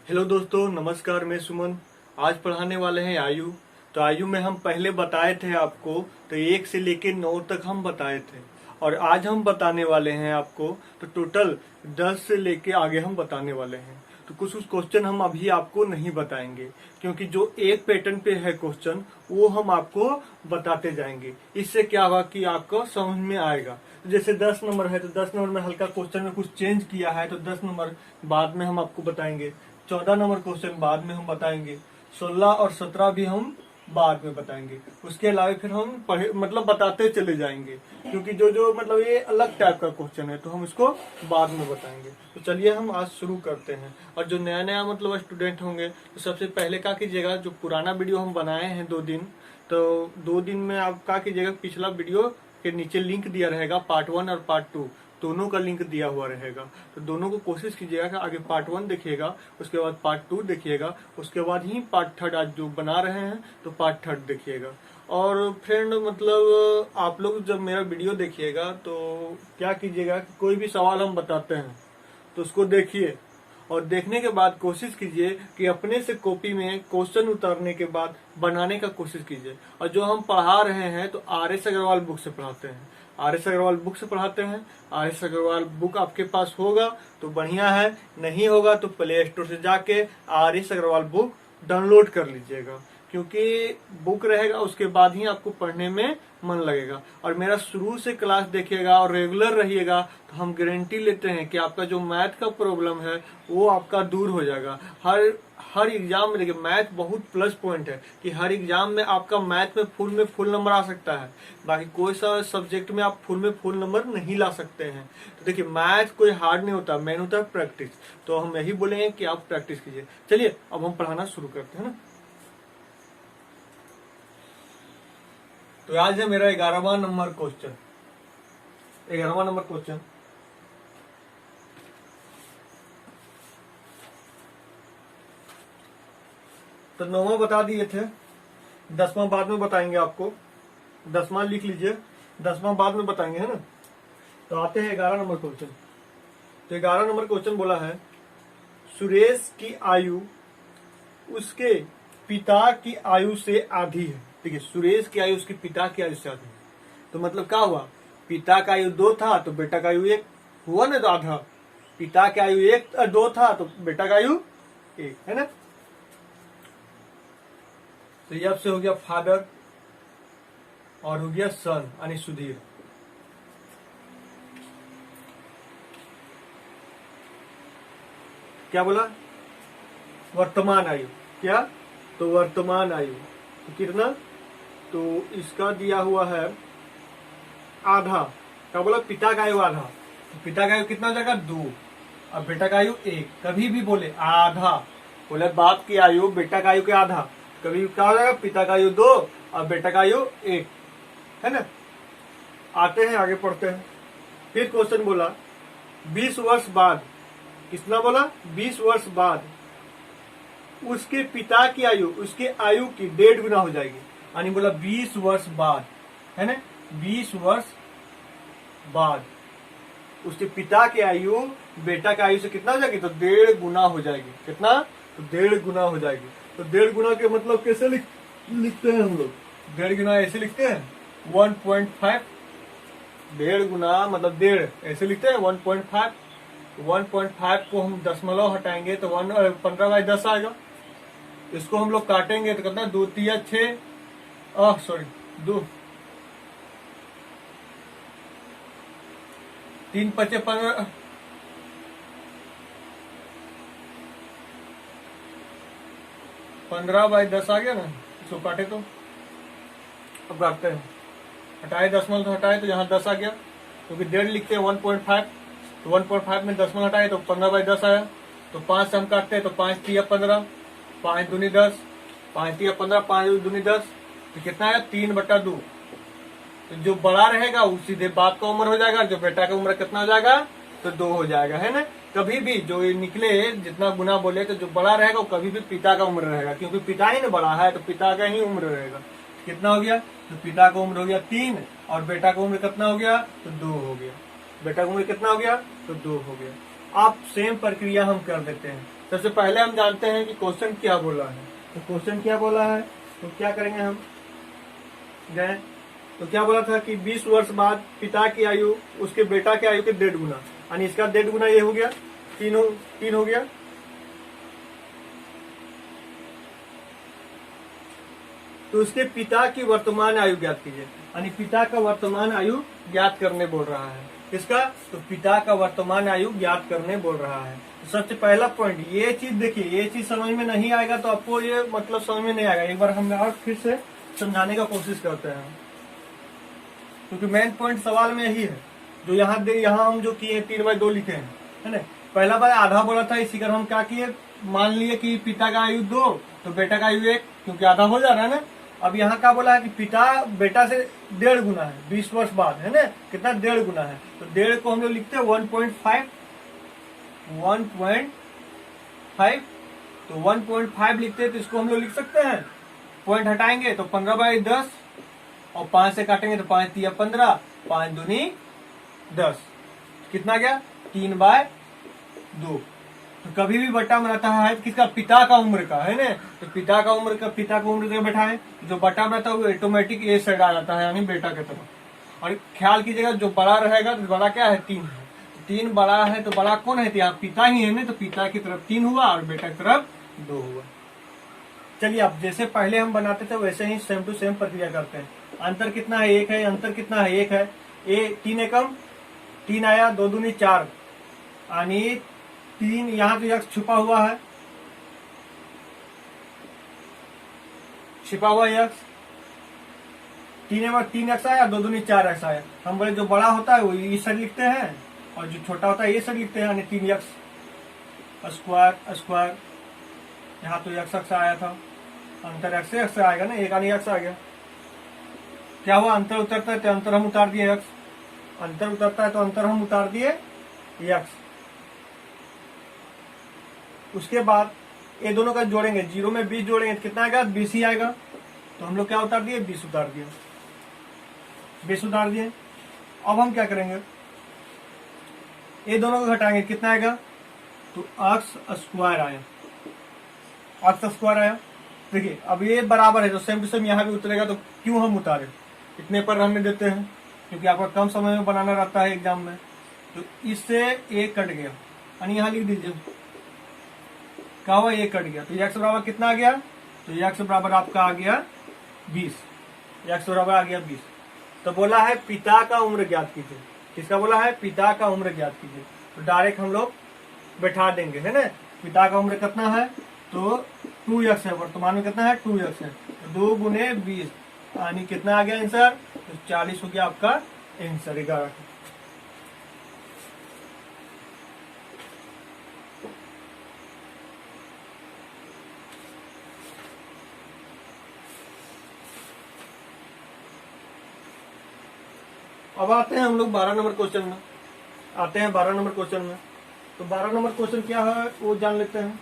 Hello दोस्तों, नमस्कार। मैं सुमन। आज पढ़ाने वाले हैं आयु। तो आयु में हम पहले बताए थे आपको, तो 1 से लेके 9 तक हम बताए थे। और आज हम बताने वाले हैं आपको, तो टोटल 10 से लेके आगे हम बताने वाले हैं। तो कुछ क्वेश्चन हम अभी आपको नहीं बताएंगे, क्योंकि जो एक पैटर्न पे है क्वेश्चन वो हम आपको बताते जाएंगे। इससे क्या होगा कि आपको समझ में आएगा। तो जैसे 10 नंबर है तो 10 नंबर में हल्का क्वेश्चन में कुछ चेंज किया है, तो 10 नंबर बाद में हम आपको बताएंगे। 14 नंबर क्वेश्चन बाद में हम बताएंगे। 16 और 17 भी हम बाद में बताएंगे। उसके अलावा फिर हम मतलब बताते चले जाएंगे, क्योंकि जो जो मतलब ये अलग टाइप का क्वेश्चन है, तो हम इसको बाद में बताएंगे। तो चलिए हम आज शुरू करते हैं। और जो नया नया मतलब स्टूडेंट होंगे, तो सबसे पहले क्या कीजिएगा, जो पुराना वीडियो हम बनाए हैं 2 दिन, तो 2 दिन में आप क्या कीजिएगा, पिछला वीडियो के नीचे लिंक दिया रहेगा, पार्ट 1 और पार्ट 2 दोनों का लिंक दिया हुआ रहेगा। तो दोनों को कोशिश कीजिएगा कि आगे पार्ट 1 देखिएगा, उसके बाद पार्ट 2 देखिएगा, उसके बाद ही पार्ट 3 आज जो बना रहे हैं तो पार्ट 3 देखिएगा। और फ्रेंड मतलब आप लोग जब मेरा वीडियो देखिएगा तो क्या कीजिएगा कि कोई भी सवाल हम बताते हैं तो उसको देखिए, और देखने के बाद कोशिश कीजिए कि अपने से कॉपी में क्वेश्चन उतारने के बाद बनाने का कोशिश कीजिए। और जो हम पढ़ा रहे हैं तो RS अग्रवाल बुक से पढ़ाते हैं। RS अग्रवाल बुक से पढ़ाते हैं। RS अग्रवाल बुक आपके पास होगा तो बढ़िया है, नहीं होगा तो प्ले स्टोर से जाके RS अग्रवाल बुक डाउनलोड कर लीजिएगा, क्योंकि बुक रहेगा उसके बाद ही आपको पढ़ने में मन लगेगा। और मेरा शुरू से क्लास देखिएगा और रेगुलर रहिएगा, तो हम गारंटी लेते हैं कि आपका जो मैथ का प्रॉब्लम है वो आपका दूर हो जाएगा। हर एग्जाम में देखिए, मैथ बहुत प्लस पॉइंट है कि हर एग्जाम में आपका मैथ में फुल नंबर आ सकता है। बाकी कोई सा सब्जेक्ट में आप फुल नंबर नहीं ला सकते हैं। तो देखिए, मैथ कोई हार्ड नहीं होता, मेन होता है प्रैक्टिस। तो हम यही बोलेंगे कि आप प्रैक्टिस कीजिए। चलिए अब हम पढ़ाना शुरू करते हैं ना। तो आज है मेरा 11वां नंबर क्वेश्चन। 11वां नंबर क्वेश्चन, तो 9वां बता दिए थे, 10वां बाद में बताएंगे आपको। 10वां लिख लीजिए, 10वां बाद में बताएंगे, है ना। तो आते हैं 11 नंबर क्वेश्चन। तो 11 नंबर क्वेश्चन बोला है, सुरेश की आयु उसके पिता की आयु से आधी है। देखिए, सुरेश की आयु उसके पिता की आयु से आधी है, तो मतलब क्या हुआ, पिता का आयु 2 था तो बेटा का आयु 1 हुआ ना, तो आधा। पिता का आयु 2 था तो बेटा का आयु 1 है ना। तो ये अब से हो गया फादर और हो गया सन यानी सुधीर। क्या बोला, वर्तमान आयु। क्या, तो वर्तमान आयु तो कितना, तो इसका दिया हुआ है आधा। क्या बोला, पिता का आयु आधा, तो पिता का आयु कितना हो जाएगा 2 और बेटा का आयु 1। कभी भी बोले आधा, बोले बाप की आयु बेटा का आयु के आधा, कभी क्या हो जाएगा, पिता का आयु 2 और बेटा का आयु 1, है ना। आते हैं आगे पढ़ते हैं। फिर क्वेश्चन बोला 20 वर्ष बाद, कितना बोला, 20 वर्ष बाद उसके पिता की आयु उसके आयु की 1.5 गुना हो जाएगी। यानी बोला 20 वर्ष बाद, है ना, 20 वर्ष बाद उसके पिता की आयु बेटा की आयु से कितना हो जाएगी, तो 1.5 गुना हो जाएगी। कितना, तो 1.5 गुना हो जाएगी। तो 1.5 गुना के मतलब कैसे लिखते हैं हम लोग, 1.5 गुना ऐसे लिखते हैं 1.5। 1.5 गुना मतलब 1.5 ऐसे लिखते हैं 1.5। 1.5 को हम दशमलव हटाएंगे तो 15/10 आएगा। इसको हम लोग काटेंगे तो कितना, 2 तिया 6, सॉरी 2 3 5 15, 15/10 आ गया ना। इसको काटे तो अब काटते हैं, हटाए दशमलव तो हटाए तो यहाँ 10 आ गया, क्योंकि 1.5 लिखते हैं 1.5, तो 1.5 में दशमलव हटाए तो 15/10 आया। तो 5 से हम काटते हैं तो 5 तिया 15, 5 दूनी 10, 5 तिया 15, 5 दूनी 10, तो कितना है 3/2। तो जो बड़ा रहेगा वो सीधे बाप का उम्र हो जाएगा, जो बेटा का उम्र कितना हो जाएगा, तो 2 हो जाएगा, है ना। कभी भी जो निकले जितना गुना बोले, तो जो बड़ा रहेगा वो कभी भी पिता का उम्र रहेगा, क्योंकि पिता ही ना बड़ा है तो पिता का ही उम्र रहेगा। कितना हो गया, तो पिता का उम्र हो गया 3 और बेटा का उम्र कितना हो गया, तो 2 हो गया। बेटा का उम्र कितना हो गया, तो 2 हो गया। आप सेम प्रक्रिया हम कर देते हैं। सबसे पहले हम जानते हैं कि क्वेश्चन क्या बोला है। तो क्वेश्चन क्या बोला है, तो क्या करेंगे हम गए, तो क्या बोला था कि 20 वर्ष बाद पिता की आयु उसके बेटा की आयु के 1.5 गुना, यानी इसका 1.5 गुना ये हो गया, 3 हो गया। तो उसके पिता की वर्तमान आयु ज्ञात कीजिए, यानी पिता का वर्तमान आयु ज्ञात करने बोल रहा है। किसका, तो पिता का वर्तमान आयु ज्ञात करने बोल रहा है। तो सबसे पहला पॉइंट ये चीज देखिए, ये चीज समझ में नहीं आएगा तो आपको ये मतलब समझ में नहीं आएगा। एक बार हम और फिर से समझाने का कोशिश करते हैं, क्योंकि मेन पॉइंट सवाल में यही है। जो यहाँ हम जो किए 3/2 लिखे हैं, है ना। पहला बार आधा बोला था, इसी कारण हम क्या किए, मान लिए कि पिता का आयु 2 तो बेटा का आयु 1, क्योंकि आधा हो जा रहा है ना। अब यहाँ क्या बोला है कि पिता बेटा से 1.5 गुना है 20 वर्ष बाद, है ना। कितना, 1.5 गुना है। तो 1.5 को हम लोग लिखते हैं 1.5, तो 1.5 लिखते हैं, तो इसको हम लोग लिख सकते हैं। पॉइंट हटाएंगे तो 15/10 और 5 से काटेंगे तो 5 तिया 15, 5 दूनी 10, कितना गया 3/2। तो कभी भी बट्टा बनाता है किसका, पिता का उम्र का, है ना। तो पिता का उम्र का बैठाएं, जो बट्टा बनाता है वो ऑटोमेटिक ए साइड आ जाता है, यानी बेटा की तरफ। और ख्याल कीजिएगा जो बड़ा रहेगा तो बड़ा क्या है, 3 है। 3 बड़ा है तो बड़ा कौन है, तो यहाँ पिता ही है ना। तो पिता की तरफ 3 हुआ और बेटा की तरफ 2 हुआ। चलिए अब जैसे पहले हम बनाते थे वैसे ही सेम टू सेम प्रक्रिया करते हैं। अंतर कितना है, 1 है। अंतर कितना है, 1 है। 3 एकम 3 आया, 2 दूनी 4, यानी 3, यहाँ तो यक्स छुपा हुआ है, छिपा हुआ यक्स। 3 एक्स आया, 2 दूनी 4 एक्स आया। हम बोले जो बड़ा होता है वो इस साइड लिखते हैं और जो छोटा होता है ये साइड लिखते हैं, यानी 3 एक्स स्क्वायर। यहाँ तो एक्स आया था, अंतर एक्स आएगा ना, एक आनी एक्स आ गया। क्या हुआ, अंतर उतरता है तो अंतर हम उतार दिए एक्स, अंतर उतरता है तो अंतर हम उतार दिए एक्स। उसके बाद ये दोनों का जोड़ेंगे, 0 में 20 जोड़ेंगे तो कितना आएगा, 20 ही आएगा। तो हम लोग क्या उतार दिए, 20 उतार दिए, 20 उतार दिए। अब हम क्या करेंगे, ये दोनों को घटाएंगे, कितना आएगा, तो एक्स स्क्वायर आया, एक्स स्क्वायर आया। देखिए अब ये बराबर है तो सेम टू सेम यहाँ भी उतरेगा। तो क्यों हम उतारे, इतने पर रहने देते हैं, क्योंकि आपका कम समय में बनाना रहता है एग्जाम में। तो इससे ये कट गया, यानी यहाँ लिख दीजिए क्या हुआ, ये कट गया। तो एक्स बराबर कितना आ गया, तो एक्स बराबर आपका आ गया 20, एक्स बराबर आ गया 20। तो बोला है पिता का उम्र ज्ञात कीजिए, किसका बोला है, पिता का उम्र ज्ञात कीजिए। तो डायरेक्ट हम लोग बैठा देंगे, है ना। पिता का उम्र कितना है, तो 2x है, वर्तमान में कितना है, 2x है। तो 2 गुने 20, यानी कितना आ गया आंसर, तो 40 हो गया आपका आंसर 11। अब आते हैं हम लोग 12 नंबर क्वेश्चन में, आते हैं 12 नंबर क्वेश्चन में। तो 12 नंबर क्वेश्चन क्या है वो जान लेते हैं।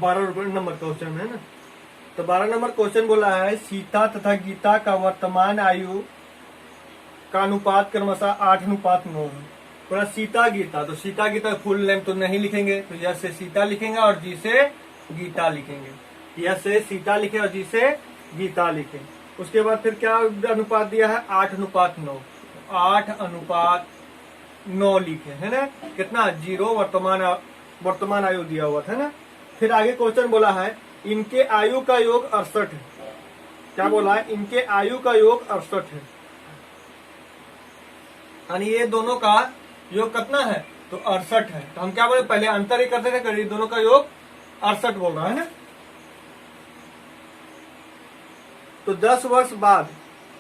बारह नंबर क्वेश्चन है ना। तो 12 नंबर क्वेश्चन बोला है सीता तथा गीता का वर्तमान आयु का अनुपात क्रमशः 8:9 है। बोला सीता गीता, तो सीता गीता फुल नेम तो नहीं लिखेंगे, तो यह से सीता लिखेंगे और जी से गीता लिखेंगे, यह से सीता लिखे और जी से गीता लिखे। उसके बाद फिर क्या अनुपात दिया है, 8:9, 8:9 लिखे, है ना। कितना, 0 वर्तमान आयु दिया हुआ था ना। फिर आगे क्वेश्चन बोला है इनके आयु का योग 68 है। क्या बोला है, इनके आयु का योग 68 है, यानी ये दोनों का योग कितना है, तो 68 है। तो हम क्या बोले, पहले अंतर ही करते थे, करीब दोनों का योग 68 बोल रहा है ना। तो 10 वर्ष बाद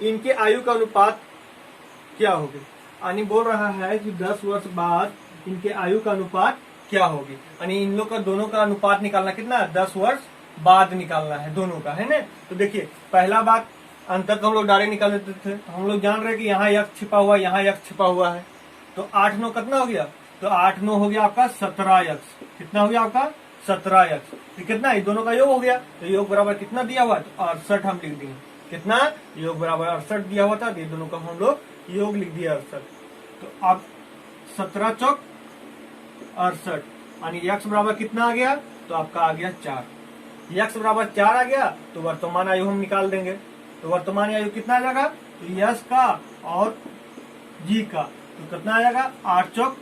इनके आयु का अनुपात क्या होगा, यानी बोल रहा है कि 10 वर्ष बाद इनके आयु का अनुपात क्या होगी। यानी इन लोग का दोनों का अनुपात निकालना कितना है, 10 वर्ष बाद निकालना है दोनों का, है ना। तो देखिए पहला बात, अंतर तो हम लोग डायरेक्ट निकाल देते थे। हम लोग जान रहे हैं कि यहाँ यक्स छिपा हुआ है, यहाँ यक्स छिपा हुआ है। तो 8 9 कितना हो गया, तो 8 9 हो गया आपका 17 यक्स। कितना हो गया आपका 17 यक्स। तो कितना, ये दोनों का योग हो गया। तो योग बराबर कितना दिया हुआ है, तो 68 हम लिख दिए। कितना, योग बराबर 68 दिया हुआ था, तो ये दोनों का हम लोग योग लिख दिया 68। तो अब 17 चौक 68, यानी यक्स बराबर कितना आ गया, तो आपका आ गया 4। यक्स बराबर 4 आ गया तो वर्तमान आयु हम निकाल देंगे। तो वर्तमान आयु कितना आ जाएगा, तो यश का और जी का, तो कितना आ जाएगा 8 चौक,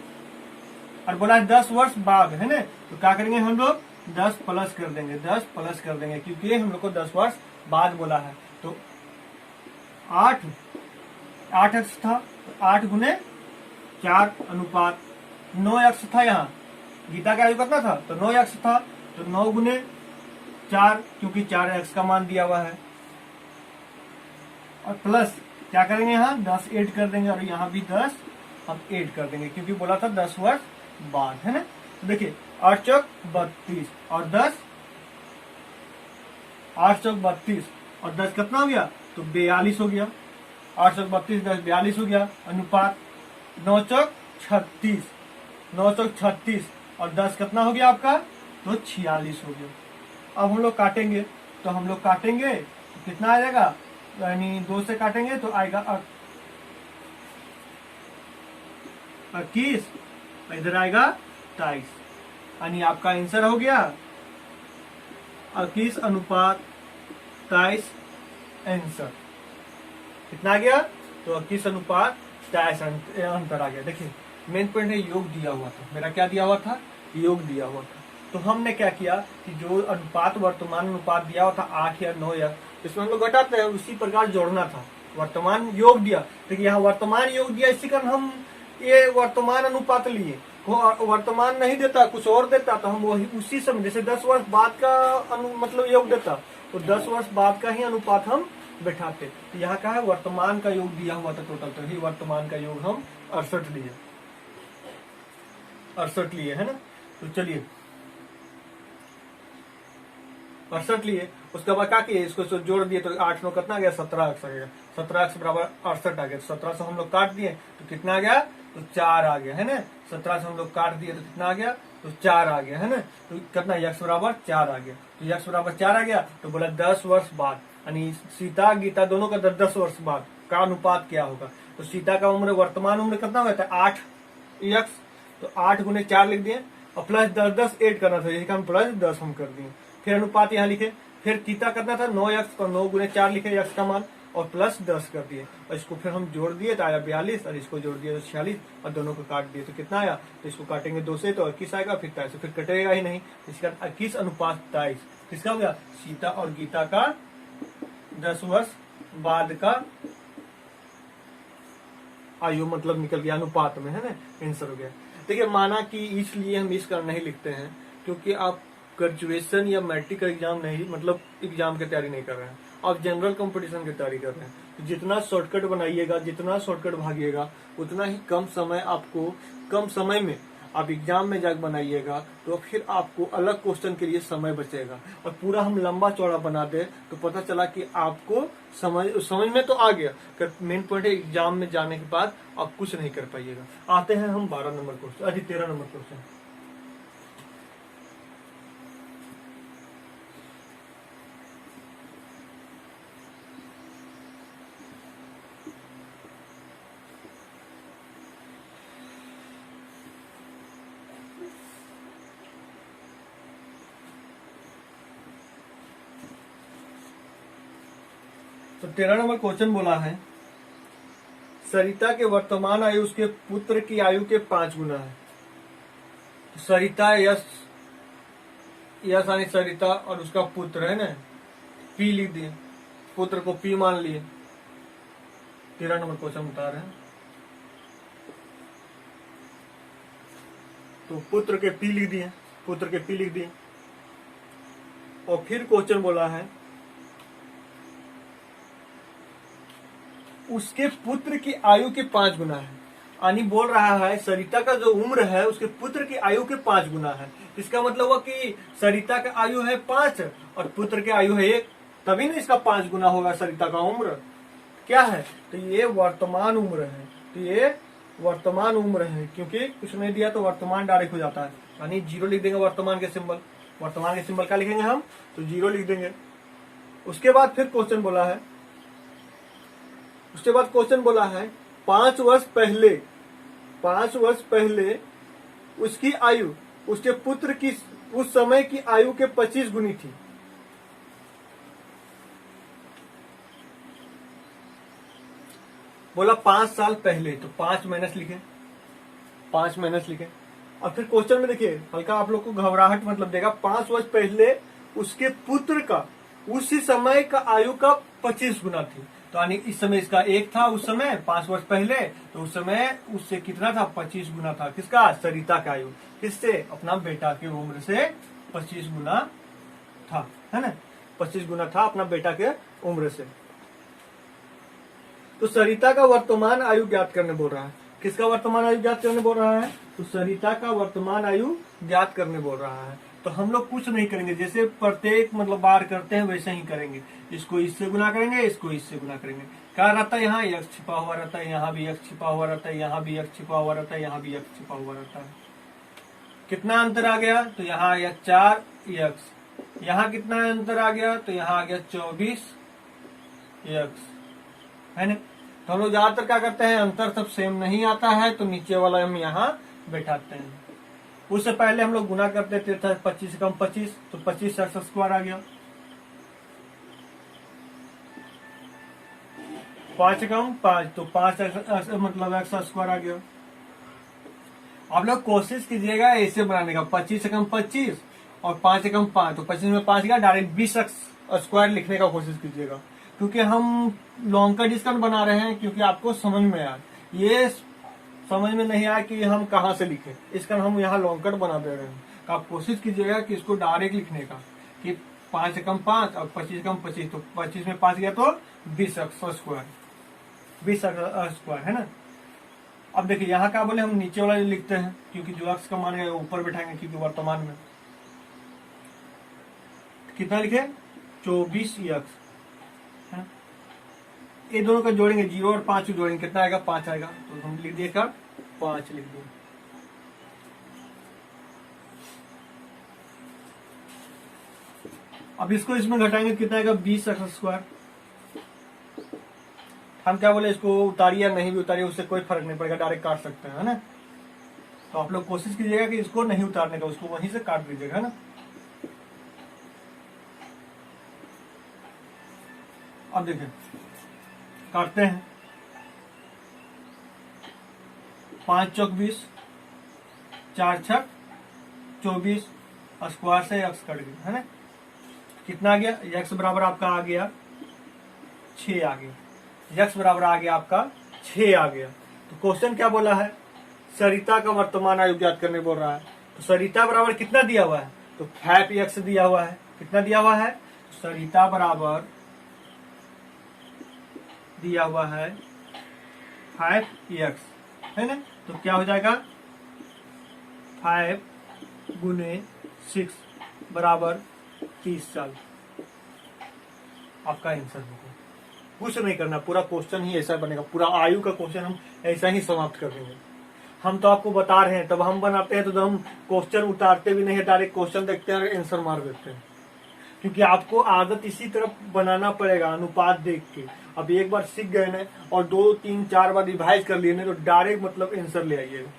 और बोला है 10 वर्ष बाद, है ना। तो क्या करेंगे हम लोग, 10 प्लस कर देंगे, 10 प्लस कर देंगे, क्योंकि हम लोग को 10 वर्ष बाद बोला है। तो 8 एक्स था, तो 8 गुने 4 अनुपात 9 एक्स था। यहाँ गीता का आयु कितना था, तो 9 एक्स था। तो 9 गुने 4, क्योंकि 4 एक्स का मान दिया हुआ है, और प्लस क्या करेंगे, यहाँ 10 ऐड कर देंगे, और यहाँ भी 10 हम ऐड कर देंगे, क्योंकि बोला था 10 वर्ष बाद, है ना। तो देखिए 8 चौक 32 और 10, 8 चौक 32 और 10 कितना हो गया, तो 42 हो गया। 8 चौक 32 10 42 हो गया। अनुपात 9 चौक 36, 9 चौक 36 और 10 कितना हो गया आपका, तो 46 हो गया। अब हम लोग काटेंगे, तो हम लोग काटेंगे तो कितना आ जाएगा, यानी 2 से काटेंगे तो आएगा 21, इधर आएगा 23, यानी आपका आंसर हो गया 21 अनुपात 23 आंसर। कितना आ गया, तो 21 अनुपात 23 अंतर आ गया। देखिए मेन पॉइंट है योग दिया हुआ था, मेरा क्या दिया हुआ था, योग दिया हुआ था। तो हमने क्या किया कि जो अनुपात वर्तमान अनुपात दिया हुआ था 8 या 9 या, इसमें हम लोग घटाते हैं, उसी प्रकार जोड़ना था। वर्तमान योग दिया, देखिए यहाँ वर्तमान योग दिया, इसी कारण हम ये वर्तमान अनुपात लिए। वर्तमान नहीं देता, कुछ और देता, तो हम वही उसी समय, जैसे 10 वर्ष बाद का मतलब योग देता, तो 10 वर्ष बाद का ही अनुपात हम बैठाते। तो यहाँ का है वर्तमान का योग दिया हुआ था टोटल, तो ही वर्तमान का योग हम 68 लिए, 68 लिए, है ना। तो चलिए 68 लिए, उसके बाद क्या किए, इसको जोड़ दिए, तो 8 9 कितना आ गया, 17 एक्स आ गया। 17 एक्स बराबर 68 आ गया। 17 से हम लोग काट दिए तो कितना आ गया, तो 4 आ गया, है ना। 17 से हम लोग काट दिए तो कितना आ गया, तो 4 आ गया, है ना। तो कितना, यक्स बराबर 4 आ गया। तो यक्स बराबर 4 आ गया, तो बोला 10 वर्ष बाद, यानी सीता गीता दोनों का 10 वर्ष बाद का अनुपात क्या होगा। तो सीता का उम्र, वर्तमान उम्र कितना होता है 8 यक्स, तो 8 गुने 4 लिख दिए, और प्लस 10 10 ऐड करना था, यही हम प्लस 10 हम कर दिए। फिर अनुपात यहाँ लिखे, फिर गीता करना था 9 यक्स, तो 9 गुने 4 लिखे यक्स का मान, और प्लस 10 कर दिए, और इसको फिर हम जोड़ दिए तो आया 42, और इसको जोड़ दिया तो 46, और दोनों को काट दिए तो कितना आया, तो इसको काटेंगे 2 से तो 21 आएगा, फिर 23, फिर कटेगा ही नहीं। इसका 21 अनुपात 23 किसका हो गया, सीता और गीता का 10 वर्ष बाद का आयु मतलब निकल गया अनुपात में, है ना, आंसर हो गया। देखिए माना कि इसलिए हम इसका नहीं लिखते हैं क्योंकि आप ग्रेजुएशन या मैट्रिक का एग्जाम नहीं, मतलब एग्जाम की तैयारी नहीं कर रहे हैं, आप जनरल कंपटीशन की तैयारी कर रहे हैं। तो जितना शॉर्टकट बनाइएगा, जितना शॉर्टकट भागिएगा, उतना ही कम समय आपको, कम समय में आप एग्जाम में जाकर बनाइएगा, तो फिर आपको अलग क्वेश्चन के लिए समय बचेगा। और पूरा हम लंबा चौड़ा बना दे तो पता चला कि आपको समझ में तो आ गया, मेन पॉइंट है एग्जाम में जाने के बाद आप कुछ नहीं कर पाइएगा। आते हैं हम 12 नंबर क्वेश्चन, अरे 13 नंबर क्वेश्चन। तो 13 नंबर क्वेश्चन बोला है, सरिता के वर्तमान आयु उसके पुत्र की आयु के 5 गुना है। तो सरिता यश यानी सरिता और उसका पुत्र है ना, पी लिख दिए, पुत्र को पी मान लिए। 13 नंबर क्वेश्चन बता रहे हैं, तो पुत्र के पी लिख दिए, पुत्र के पी लिख दिए, और फिर क्वेश्चन बोला है उसके पुत्र की आयु के 5 गुना है। यानी बोल रहा है सरिता का जो उम्र है उसके पुत्र की आयु के 5 गुना है। इसका मतलब हुआ कि सरिता का आयु है 5 और पुत्र की आयु है 1, तभी ना इसका 5 गुना होगा सरिता का उम्र। क्या है? तो ये वर्तमान उम्र है। तो ये वर्तमान उम्र है, क्योंकि कुछ नहीं दिया तो वर्तमान डायरेक्ट हो जाता है, यानी 0 लिख देंगे वर्तमान के सिंबल। वर्तमान के सिंबल क्या लिखेंगे हम? तो 0 लिख देंगे। उसके बाद फिर क्वेश्चन बोला है, उसके बाद क्वेश्चन बोला है 5 वर्ष पहले, 5 वर्ष पहले उसकी आयु उसके पुत्र की उस समय की आयु के 25 गुनी थी। बोला 5 साल पहले, तो 5 माइनस लिखे, 5 माइनस लिखे। और फिर क्वेश्चन में देखिए हल्का आप लोग को घबराहट मतलब देगा, 5 वर्ष पहले उसके पुत्र का उसी समय का आयु का 25 गुना थी। तो यानी इस समय इसका 1 था, उस समय 5 वर्ष पहले, तो उस समय उससे कितना था? 25 गुना था। किसका? सरिता का आयु। किससे? अपना बेटा की उम्र से 25 गुना था, है ना? 25 गुना था अपना बेटा के उम्र से। तो सरिता का वर्तमान आयु ज्ञात करने बोल रहा है। किसका वर्तमान आयु ज्ञात करने बोल रहा है? तो सरिता का वर्तमान आयु ज्ञात करने बोल रहा है। तो हम लोग कुछ नहीं करेंगे, जैसे प्रत्येक मतलब बार करते हैं वैसे ही करेंगे। इसको इससे गुना करेंगे, इसको इससे गुना करेंगे। क्या रहता है? यहाँ यक्स छिपा हुआ रहता है, यहाँ भी यक्स छिपा हुआ रहता है, यहाँ भी यक्स छिपा हुआ रहता है, यहाँ भी यक्स छिपा हुआ रहता है। कितना अंतर आ गया? तो यहाँ आ गया 4 यक्स। यहाँ कितना अंतर आ गया? तो यहाँ आ गया 24 यक्स, है ना? तो हम लोग ज्यादातर क्या करते हैं, अंतर सब सेम नहीं आता है तो नीचे वाला हम यहाँ बैठाते हैं। उससे पहले हम लोग गुना करते थे 25 से कम 25, तो 25 एक्स स्क्वायर आ गया। 5 से कम 5, तो 5 मतलब एक्स स्क्वायर आ गया। आप लोग कोशिश कीजिएगा ऐसे बनाने का, 25 से कम 25 और 5 से कम 5, तो 25 में 5 गया, डायरेक्ट 20 एक्स स्क्वायर लिखने का कोशिश कीजिएगा, क्योंकि हम लॉन्ग का डिस्काउंट बना रहे हैं, क्योंकि आपको समझ में आए। ये समझ में नहीं आया कि हम कहाँ से लिखें, इसका हम यहाँ लॉन्ग कट बना दे रहे हैं। तो आप कोशिश कीजिएगा कि इसको डायरेक्ट लिखने का, कि 5 से कम 5 और 25 से कम 25, तो 25 में 5 गया तो 20 एक्स स्क्वायर, 20 एक्स स्क्वायर, है ना? अब देखिए यहाँ क्या बोले, हम नीचे वाला लिखते हैं, क्योंकि जो एक्स का मान है ऊपर बैठाएंगे, क्योंकि वर्तमान में कितना लिखे? 24 एक्स। ये दोनों का जोड़ेंगे, 0 और 5 जोड़ेंगे, कितना आएगा? 5 आएगा। तो हम लिख दिए 5 लिख दिए। अब इसको इसमें घटाएंगे, कितना आएगा? 20 एक्स स्क्वायर। हम क्या बोले, इसको उतारिए या नहीं भी उतारिए उससे कोई फर्क नहीं पड़ेगा, डायरेक्ट काट सकते हैं, है ना? तो आप लोग कोशिश कीजिएगा कि इसको नहीं उतारने का, उसको वहीं से काट दीजिएगा, है ना? अब देखिए काटते हैं, 5 चौक 20, 4 छक 24, स्क्वायर से एक्स कट गया, है ना? कितना आ गया? एक्स बराबर आपका आ गया 6 आ गया। एक्स बराबर आ गया आपका 6 आ गया। तो क्वेश्चन क्या बोला है? सरिता का वर्तमान आयु ज्ञात करने बोल रहा है। तो सरिता बराबर कितना दिया हुआ है? तो 5 एक्स दिया हुआ है। कितना दिया हुआ है? तो सरिता बराबर दिया हुआ है 5 एक्स, है ना? तो क्या हो जाएगा? 5 गुने 6 बराबर 30 साल आपका आंसर होगा। कुछ नहीं करना, पूरा क्वेश्चन ही ऐसा बनेगा, पूरा आयु का क्वेश्चन हम ऐसा ही समाप्त कर देंगे। हम तो आपको बता रहे हैं, तब हम बनाते हैं तो जब हम क्वेश्चन उतारते भी नहीं है, डायरेक्ट क्वेश्चन देखते हैं और आंसर मार देते हैं, क्योंकि आपको आदत इसी तरफ बनाना पड़ेगा, अनुपात देख के। अब एक बार सीख गए ना और 2, 3, 4 बार रिवाइज कर लिए ना, तो डायरेक्ट मतलब आंसर ले आइएगा।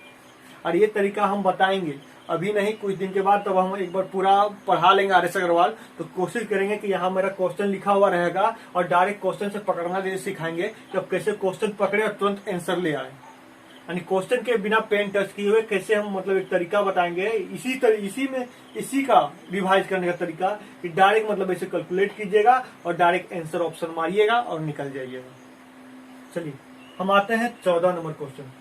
और ये तरीका हम बताएंगे अभी नहीं, कुछ दिन के बाद, तब हम एक बार पूरा पढ़ा लेंगे आर एस अग्रवाल। तो कोशिश करेंगे कि यहाँ मेरा क्वेश्चन लिखा हुआ रहेगा और डायरेक्ट क्वेश्चन से पकड़ना जैसे सिखाएंगे कि अब कैसे क्वेश्चन पकड़े और तुरंत आंसर ले आए, यानी क्वेश्चन के बिना पेन टच किए हुए कैसे हम मतलब एक तरीका बताएंगे। इसी का रिवाइज करने का तरीका कि डायरेक्ट मतलब ऐसे कैलकुलेट कीजिएगा और डायरेक्ट आंसर ऑप्शन मारिएगा और निकल जाइएगा। चलिए हम आते हैं 14 नंबर क्वेश्चन।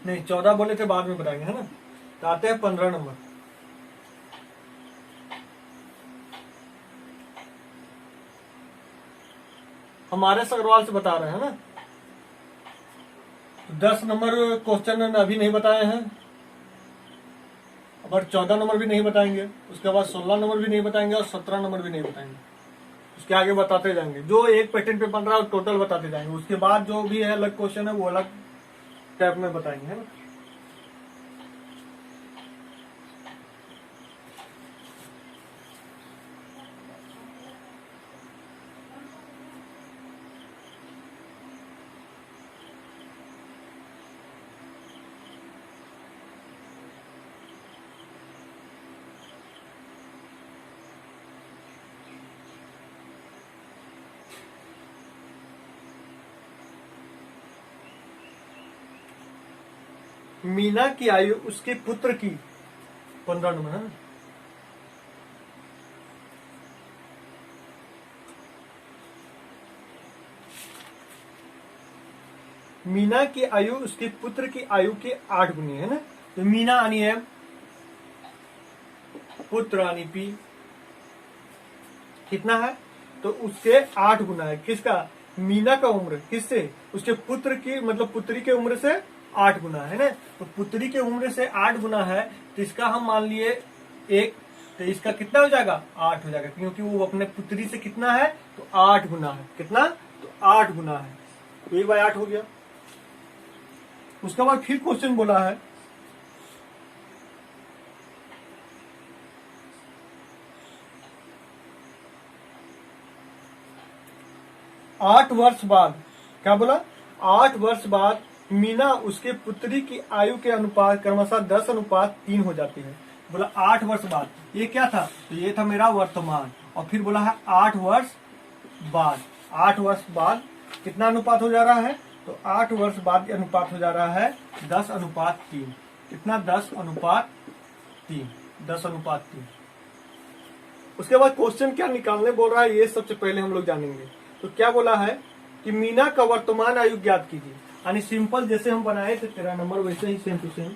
नहीं 14 बोले थे, बाद में बताएंगे, है ना? तो आते हैं 15 नंबर। हमारे अग्रवाल से बता रहे हैं ना। तो 10 नंबर क्वेश्चन अभी नहीं बताए हैं, और 14 नंबर भी नहीं बताएंगे, उसके बाद 16 नंबर भी नहीं बताएंगे, और 17 नंबर भी नहीं बताएंगे। उसके आगे बताते जाएंगे, जो एक पैटर्न पे बन रहा है टोटल बताते जाएंगे। उसके बाद जो भी है अलग क्वेश्चन है वो अलग टाइप में बताएंगे, है ना। मीना की आयु उसके पुत्र की 15 नंबर है। मीना की आयु उसके पुत्र की आयु के 8 गुनी है ना। तो मीना आनी है पुत्र आनी पी कितना है, तो उसके 8 गुना है। किसका? मीना का उम्र किससे? उसके पुत्र की मतलब पुत्री के उम्र से 8 गुना है ना। तो पुत्री के उम्र से 8 गुना है, तो इसका हम मान लिए 1, तो इसका कितना हो जाएगा? 8 हो जाएगा, क्योंकि वो अपने पुत्री से कितना है? तो 8 गुना है। कितना? तो 8 गुना है, तो 1/8 हो गया। उसके बाद फिर क्वेश्चन बोला है, आठ वर्ष बाद, क्या बोला? 8 वर्ष बाद मीना उसके पुत्री की आयु के अनुपात क्रमशः 10:3 हो जाती है। बोला 8 वर्ष बाद, ये क्या था? तो ये था मेरा वर्तमान, और फिर बोला है 8 वर्ष बाद। 8 वर्ष बाद कितना अनुपात हो जा रहा है? तो 8 वर्ष बाद अनुपात हो जा रहा है 10:3। कितना? 10:3। 10:3। उसके बाद क्वेश्चन क्या निकालने बोल रहा है, ये सबसे पहले हम लोग जानेंगे। तो क्या बोला है कि मीना का वर्तमान आयु ज्ञात कीजिए। यानी सिंपल जैसे हम बनाए थे 13 नंबर, वैसे ही सेम टू सेम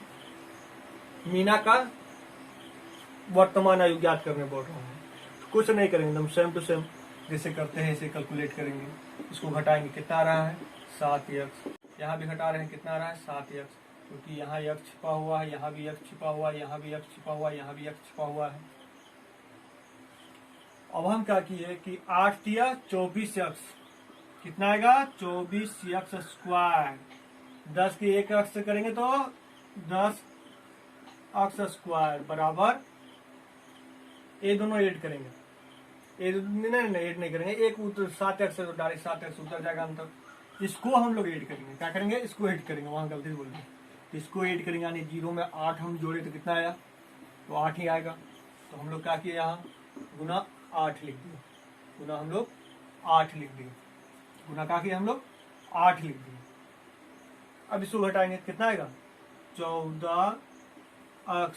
मीना का वर्तमान आयु ज्ञात करने बोल रहा है। तो कुछ नहीं करेंगे, एकदम सेम टू सेम जैसे करते हैं ऐसे कैलकुलेट करेंगे। इसको घटाएंगे, कितना आ रहा है? 7x। यहाँ भी घटा रहे हैं, कितना आ रहा है? 7x, क्योंकि यहाँ x छिपा हुआ है, यहाँ भी x छिपा हुआ है, यहाँ भी x छिपा हुआ है, यहाँ भी x छिपा हुआ है। अब हम क्या किए कि 8 दिया 24x, कितना आएगा? 24x square. 10 की एक अक्ष से करेंगे तो 10x स्क्वायर बराबर, ये दोनों ऐड करेंगे, ये नहीं ऐड नहीं करेंगे, एक 7x से डायरेक्ट 7x उतर जाएगा अंतर। इसको हम लोग ऐड करेंगे, क्या करेंगे? इसको ऐड करेंगे, वहां गलती से बोल दिया। तो इसको ऐड करेंगे, यानी 0 में 8 हम जोड़े तो कितना आया? तो 8 ही आएगा। तो हम लोग क्या किए, यहाँ गुना 8 लिख दिए, गुना हम लोग 8 लिख दिए, गुना का किया हम लोग 8 लिख दिए। अब इसको घटाएंगे, कितना आएगा? 14x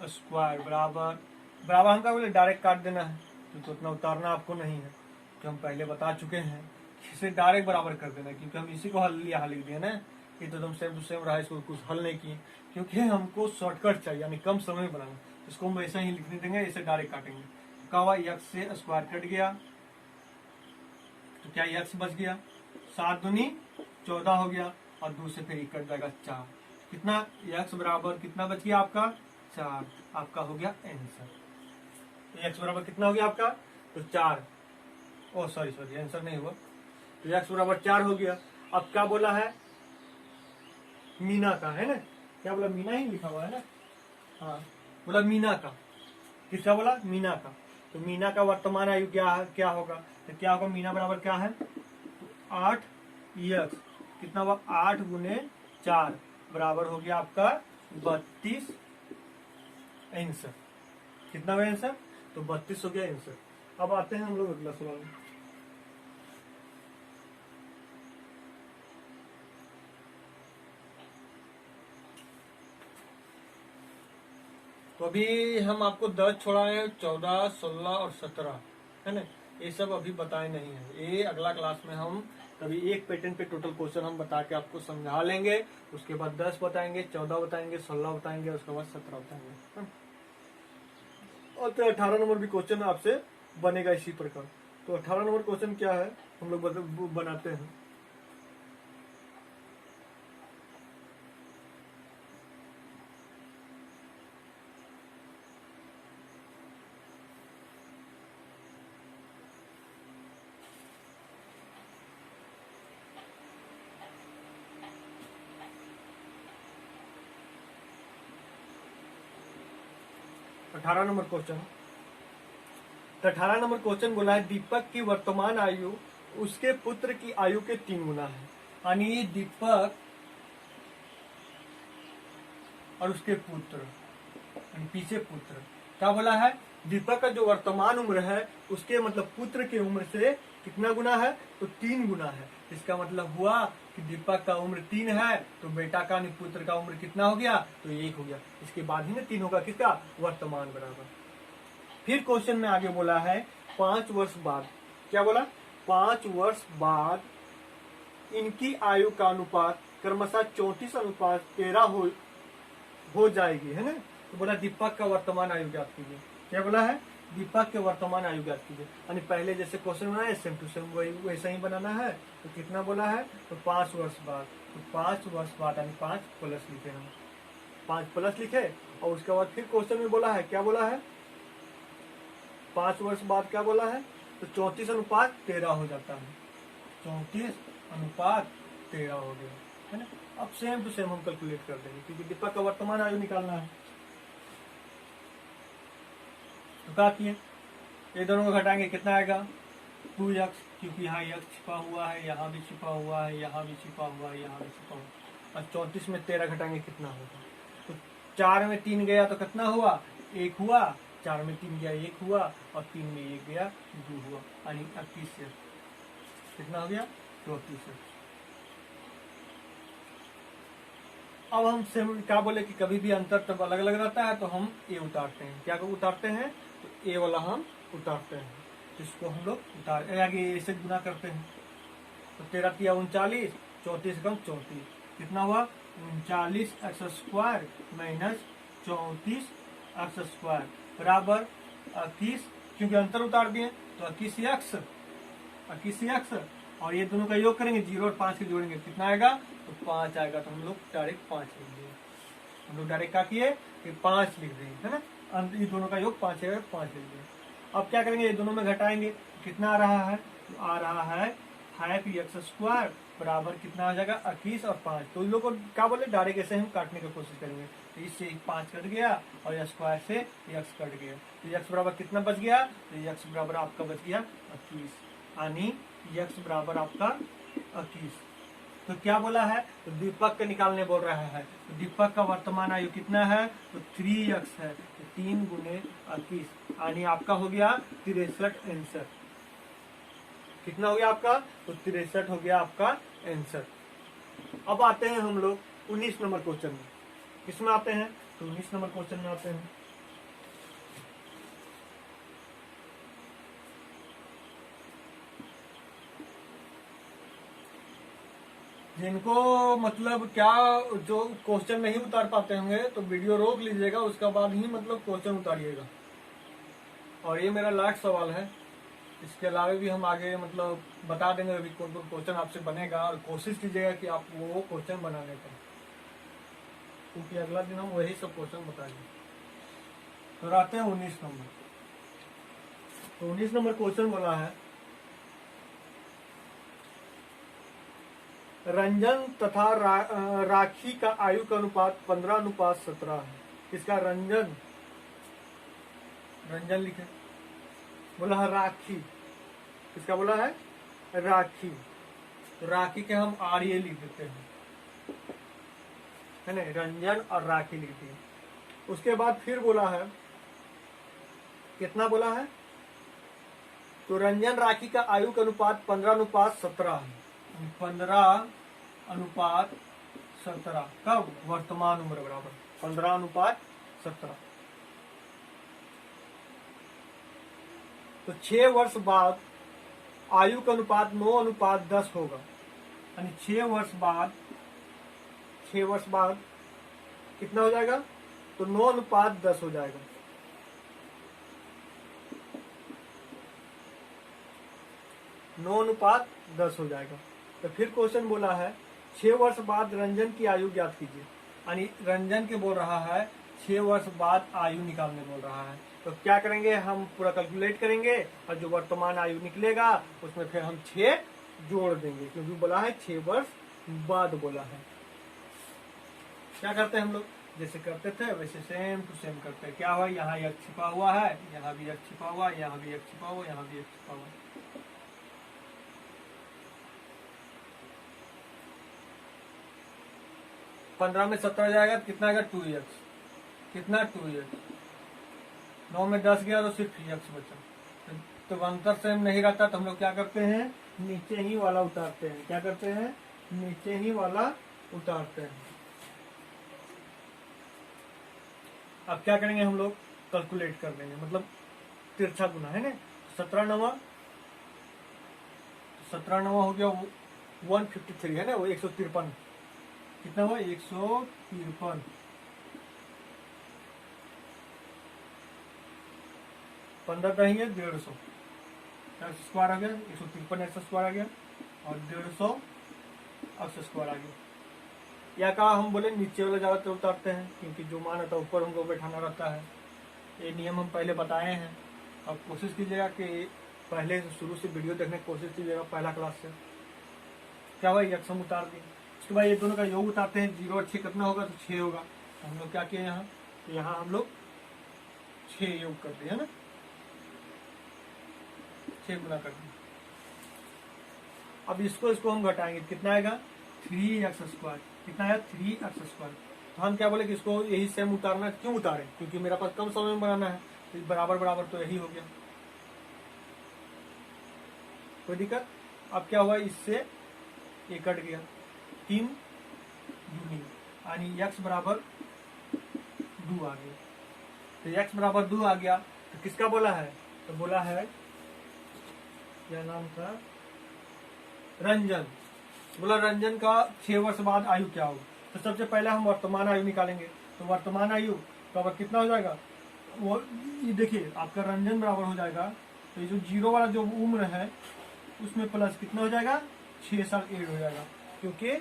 स्क्वायर बराबर, बराबर हम क्या बोले? डायरेक्ट काट देना है, तो उतना उतारना आपको नहीं है, कि हम पहले बता चुके हैं इसे डायरेक्ट बराबर कर देना, क्योंकि हम इसी को हल यहाँ लिख दिया ना। ये तो एकदम सेम टू सेम रहा, इसको कुछ हल नहीं किए, क्योंकि हमको शॉर्टकट चाहिए, यानी कम समय में बनाना। इसको हम वैसे ही लिखने देंगे, इसे डायरेक्ट काटेंगे। क्या हुआ? x से स्क्वायर कट गया, तो क्या x बच गया? 7 दूनी 14 हो गया, और 2 से फिर कट जाएगा 4। कितना? x बराबर कितना बच गया आपका? 4। आपका हो गया आंसर। x बराबर कितना हो गया आपका? तो 4। ओ सॉरी आंसर नहीं हुआ। तो x बराबर 4 हो गया। अब क्या बोला है? मीना का, है ना? क्या बोला? मीना ही लिखा हुआ है ना। हाँ, बोला मीना का। किसका बोला? मीना का। तो मीना का वर्तमान आयु क्या होगा? तो क्या होगा? मीना बराबर क्या है? तो 8x, कितना हुआ? 8 गुने 4 बराबर हो गया आपका 32 आंसर। कितना हुआ आंसर? तो 32 हो गया आंसर। अब आते हैं हम लोग अगला सवाल में। तो अभी हम आपको 10 छोड़ाए, 14, 16 और 17, है ना। ये सब अभी बताए नहीं है, ये अगला क्लास में हम कभी एक पैटर्न पे टोटल क्वेश्चन हम बता के आपको समझा लेंगे। उसके बाद 10 बताएंगे, 14 बताएंगे, 16 बताएंगे, उसके बाद 17 बताएंगे। और तो 18 नंबर भी क्वेश्चन आपसे बनेगा इसी प्रकार। तो 18 नंबर क्वेश्चन क्या है हम लोग बनाते हैं। अठारह नंबर क्वेश्चन, तो 18 नंबर क्वेश्चन बोला है दीपक की वर्तमान आयु उसके पुत्र की आयु के 3 गुना है। यानी दीपक और उसके पुत्र, यानी पीछे पुत्र, क्या बोला है, दीपक का जो वर्तमान उम्र है उसके मतलब पुत्र की उम्र से कितना गुना है, तो 3 गुना है। इसका मतलब हुआ कि दीपक का उम्र 3 है तो बेटा का पुत्र का उम्र कितना हो गया, तो 1 हो गया। इसके बाद ही में 3 होगा, किसका, वर्तमान बराबर। फिर क्वेश्चन में आगे बोला है 5 वर्ष बाद, क्या बोला, 5 वर्ष बाद इनकी आयु का अनुपात क्रमशः 34:13 हो जाएगी, है ना। तो बोला दीपक का वर्तमान आयु ज्ञात कीजिए। क्या बोला है, दीपक के वर्तमान आयु ज्ञात कीजिए। यानी पहले जैसे क्वेश्चन बनाया सेम टू सेम वही वैसा ही बनाना है। तो कितना बोला है, तो 5 वर्ष बाद, तो 5 वर्ष बाद यानी 5 प्लस लिखे हम, 5 प्लस लिखे। और उसके बाद फिर क्वेश्चन में बोला है, क्या बोला है, 5 वर्ष बाद क्या बोला है, तो 34:13 हो जाता है, 34:13 हो गया, है ना। अब सेम टू सेम हम कैलकुलेट कर देंगे क्योंकि दीपक का वर्तमान आयु निकालना है। तो क्या किए, ये दोनों को घटाएंगे, कितना आएगा, 2x, क्योंकि यहाँ x छिपा हुआ है, यहाँ भी छिपा हुआ है, यहाँ भी छिपा हुआ है, यहाँ भी छिपा हुआ है। और 34 में 13 घटाएंगे कितना होगा, तो 4 में 3 गया तो कितना हुआ, 1 हुआ, 4 में 3 गया 1 हुआ, और 3 में 1 गया 2 हुआ, यानी 28 से कितना हो गया, 34 से। अब हम सेम क्या बोले कि कभी भी अंतर तब अलग अलग रहता है तो हम ए उतारते हैं, क्या उतारते हैं, तो ए वाला हम उतारते हैं, जिसको हम लोग उतार आगे ऐसे गुना करते हैं। तो 13 तिया 39, 34 कम 34, कितना हुआ, 39x² माइनस 34x² बराबर 21, क्योंकि अंतर उतार दिए तो 21x, और ये दोनों का योग करेंगे 0 और 5 के जोड़ेंगे कितना आएगा, तो 5 आएगा। तो हम लोग डायरेक्ट 5 लिख दिए, हम लोग डायरेक्ट क्या किए कि 5 लिख दिए, है ना। ये दोनों का योग 5 है, 5 लिख दिए। अब क्या करेंगे, ये दोनों में घटाएंगे, कितना आ रहा है, तो आ रहा है 5x² बराबर कितना आ जाएगा, 21 और 5। तो इन लोग को क्या बोले, डायरेक्ट ऐसे हम काटने की कोशिश करेंगे। तो इससे 5 कट गया और स्क्वायर से x कट गया, तो x बराबर कितना बच गया, तो x बराबर आपका बच गया 21, यानी x बराबर आपका 21। तो क्या बोला है, तो दीपक के निकालने बोल रहा है। तो दीपक का वर्तमान आयु कितना है, तो 3x है, तो 3 गुने 21, यानी आपका हो गया 63 आंसर। कितना हो गया आपका, तो 63 हो गया आपका आंसर। अब आते हैं हम लोग 19 नंबर क्वेश्चन में, किसमें आते हैं, तो 19 नंबर क्वेश्चन में आते हैं। जिनको मतलब क्या जो क्वेश्चन नहीं उतार पाते होंगे तो वीडियो रोक लीजिएगा, उसके बाद ही मतलब क्वेश्चन उतारिएगा। और ये मेरा लास्ट सवाल है, इसके अलावा भी हम आगे मतलब बता देंगे अभी कौन कौन क्वेश्चन आपसे बनेगा, और कोशिश कीजिएगा कि आप वो क्वेश्चन बनाने का, क्योंकि अगला दिन हम वही सब क्वेश्चन बताएंगे। तो आते हैं 19 नंबर। तो 19 नंबर क्वेश्चन बोला है रंजन तथा राखी का आयु का अनुपात 15:17 है। किसका, रंजन लिखे, बोला है राखी, किसका बोला है, राखी। तो राखी के हम आर्य लिख देते हैं, है ना, रंजन और राखी लिख दिए। उसके बाद फिर बोला है, कितना बोला है, तो रंजन राखी का आयु का अनुपात 15:17 है, 15:17 कब, वर्तमान उम्र बराबर 15:17। तो 6 वर्ष बाद आयु का अनुपात 9:10 होगा, यानी 6 वर्ष बाद कितना हो जाएगा, तो 9:10 हो जाएगा। 9:10 हो जाएगा। तो फिर क्वेश्चन बोला है 6 वर्ष बाद रंजन की आयु ज्ञात कीजिए, यानी रंजन के बोल रहा है 6 वर्ष बाद आयु निकालने बोल रहा है। तो क्या करेंगे, हम पूरा कैलकुलेट करेंगे और जो वर्तमान आयु निकलेगा उसमें फिर हम 6 जोड़ देंगे, क्योंकि बोला है 6 वर्ष बाद बोला है। क्या करते हैं हम लोग, जैसे करते थे वैसे सेम टू सेम करते हैं। क्या हुआ, यहाँ एक छिपा हुआ है, यहाँ भी एक छिपा हुआ, यहाँ भी एक छिपा हुआ, यहाँ भी एक छिपा हुआ। 15 में 17 जाएगा तो कितना आएगा, 2x। कितना 2x, 9 में 10 गया तो सिर्फ 3x बचा। तो अंतर सेम नहीं रहता तो हम लोग क्या करते हैं, नीचे ही वाला उतारते हैं। क्या करते हैं, नीचे ही वाला उतारते हैं। अब क्या करेंगे हम लोग, कैलकुलेट कर लेंगे, मतलब तिरछा गुना है ना। 17 नवा हो गया 153 है ना, वो 153। कितना हुआ, 153। 15 का ही है 150 एक्स स्क्वायर आ गया, 153 एक्स स्क्वायर आ गया और 150 एक्स स्क्वायर आ गया। या का हम बोले नीचे वाला ज्यादातर उतारते हैं, क्योंकि जो मान रहता है ऊपर हमको बैठाना रहता है। ये नियम हम पहले बताए हैं। अब कोशिश कीजिएगा कि पहले शुरू से वीडियो देखने की कोशिश कीजिएगा, पहला क्लास से। क्या हुआ, यक्स हम उतार दिए। उसके बाद ये दोनों का योग उतारते हैं, 0 और 6 कितना होगा, तो 6 होगा। तो हम लोग क्या किए यहाँ, तो यहाँ हम लोग 6 योग कर दिए है ना, 6 गुना कर दिए। अब इसको हम घटाएंगे, कितना आएगा, 3x स्क्वायर। कितना है, 3x स्क्वायर। तो हम क्या बोले कि इसको यही सेम उतारना, क्यों उतारें, क्योंकि मेरा पास कम समय में बनाना है, तो बराबर बराबर तो यही हो गया, कोई दिक्कत। अब क्या हुआ, इससे ये कट गया, 3 दूनी, यानी x बराबर 2 आ गया। तो x बराबर 2 आ गया, तो किसका बोला है, तो बोला है, क्या नाम था, रंजन। बोला रंजन का 6 वर्ष बाद आयु क्या होगा। तो सबसे पहले हम वर्तमान आयु निकालेंगे। तो वर्तमान आयु तो कितना हो जाएगा, वो ये देखिए आपका रंजन बराबर हो जाएगा, तो ये जो 0 वाला जो उम्र है उसमें प्लस कितना हो जाएगा, 6 साल एड हो जाएगा, क्योंकि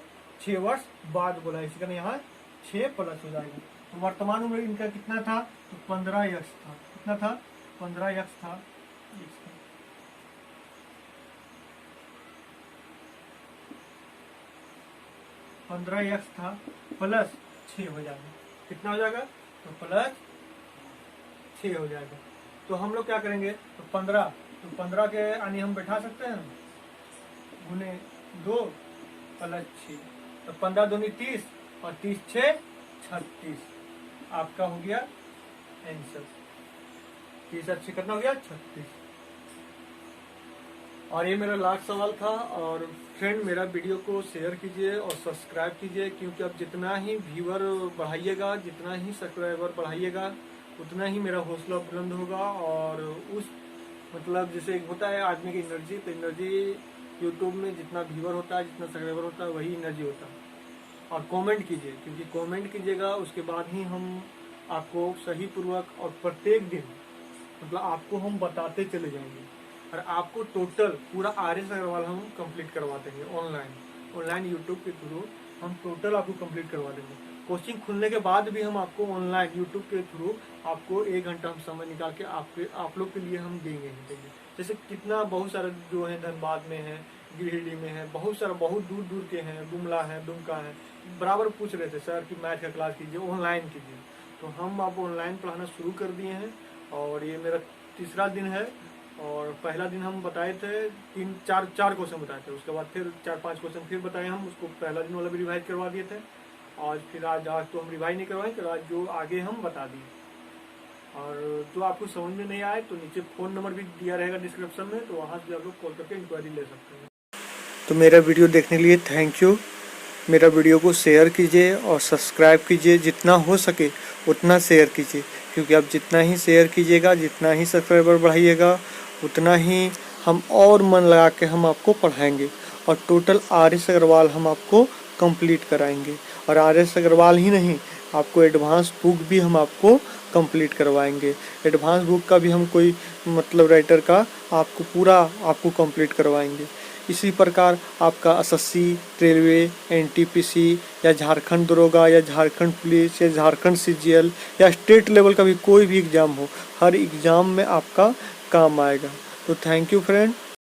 6 वर्ष बाद बोला है, इसी कारण यहाँ 6 प्लस हो जाएगा। तो वर्तमान उम्र इनका कितना था, तो 15x था। कितना था, 15x था। 15x था प्लस 6 हो जाएगा। कितना हो जाएगा, तो प्लस 6 हो जाएगा। तो हम लोग क्या करेंगे, तो 15 के यानी हम बैठा सकते हैं, गुने 2 प्लस 6, तो 15 दूनी 30 और 30 6 36। आपका हो गया आंसर, 30 अच्छी कितना हो गया, 36। और ये मेरा लास्ट सवाल था। और फ्रेंड, मेरा वीडियो को शेयर कीजिए और सब्सक्राइब कीजिए, क्योंकि अब जितना ही व्यूअर बढ़ाइएगा, जितना ही सब्सक्राइबर बढ़ाइएगा, उतना ही मेरा हौसला बुलंद होगा। और उस मतलब जैसे होता है आदमी की एनर्जी, तो एनर्जी यूट्यूब में जितना व्यूअर होता है, जितना सब्सक्राइबर होता है, वही एनर्जी होता है। और कमेंट कीजिए, क्योंकि कमेंट कीजिएगा उसके बाद ही हम आपको सही पूर्वक और प्रत्येक दिन मतलब आपको हम बताते चले जाएंगे। और आपको टोटल पूरा RS अग्रवाल हम कंप्लीट करवा देंगे ऑनलाइन यूट्यूब के थ्रू। हम टोटल आपको कंप्लीट करवा देंगे। कोचिंग खुलने के बाद भी हम आपको ऑनलाइन यूट्यूब के थ्रू आपको 1 घंटा हम समय निकाल के आप लोग के लिए हम देंगे ही देंगे। जैसे कितना बहुत सारे जो है धनबाद में है, गिरिडीह में है, बहुत सारा बहुत दूर दूर के हैं, गुमला है, दुमका है, बराबर पूछ रहे थे सर कि मैथ का क्लास कीजिए, ऑनलाइन कीजिए। तो हम आप ऑनलाइन पढ़ाना शुरू कर दिए हैं और ये मेरा तीसरा दिन है। और पहला दिन हम बताए थे 4 क्वेश्चन बताए थे, उसके बाद फिर 4-5 क्वेश्चन फिर बताए हम, उसको पहला दिन वाला भी रिवाइज करवा दिए थे। और फिर आज तो हम रिवाइज नहीं करवाएं, फिर आज जो आगे हम बता दिए। और जो आपको समझ में नहीं आए तो नीचे फ़ोन नंबर भी दिया रहेगा डिस्क्रिप्शन में, तो वहाँ से आप लोग कॉल करके इंक्वायरी ले सकते हैं। तो मेरा वीडियो देखने के लिए थैंक यू। मेरा वीडियो को शेयर कीजिए और सब्सक्राइब कीजिए, जितना हो सके उतना शेयर कीजिए, क्योंकि आप जितना ही शेयर कीजिएगा, जितना ही सब्सक्राइबर बढ़ाइएगा, उतना ही हम और मन लगा के हम आपको पढ़ाएंगे। और टोटल RS अग्रवाल हम आपको कंप्लीट कराएंगे। और RS अग्रवाल ही नहीं, आपको एडवांस बुक भी हम आपको कंप्लीट करवाएंगे। एडवांस बुक का भी हम कोई मतलब राइटर का आपको पूरा आपको कंप्लीट करवाएंगे। इसी प्रकार आपका एसएससी, रेलवे, एनटीपीसी या झारखंड दरोगा या झारखंड पुलिस या झारखंड सीजीएल या स्टेट लेवल का भी कोई भी एग्ज़ाम हो, हर एग्ज़ाम में आपका काम आएगा। तो थैंक यू फ्रेंड।